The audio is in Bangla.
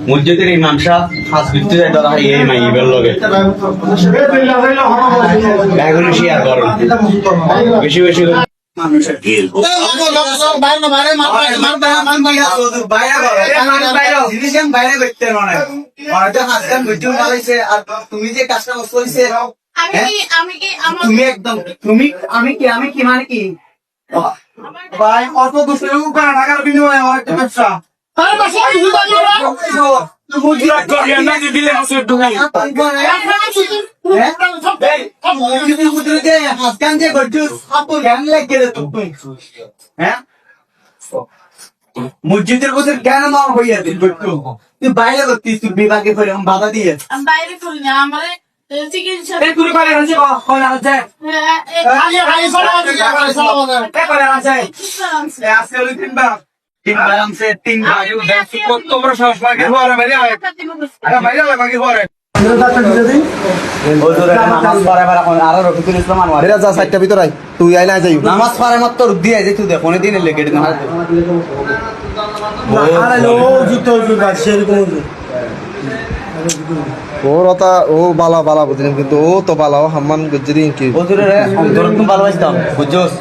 মসজিদের ইমাম সাহেব হাস বিতে যায় তারা এই মাইবের লগে ব্যাগুলো শেয়ার করেন বেশি বেশি মানুষের তুমি যে কাজটা করেছে আমি কি মানে কি ভাই অত দুশো টাকার বিনিময়ে আমার একটা ব্যবসা মসজিদের বছর কেন মা হইয়া দিল তুই বাইরে করতিস তুই বিভাগে করে বাধা দিয়ে বাইরে করি না আমার চিকিৎসা তুই আইনা যাই নামাজ পড়ে মাত্র দিয়ে যে তুই দেখ দিন লেগে ওর ও বালা বালা বুঝলেন কিন্তু ও তো বালা ও হাম্মান গুজরি কি ভালোবাসতাম বুঝছোস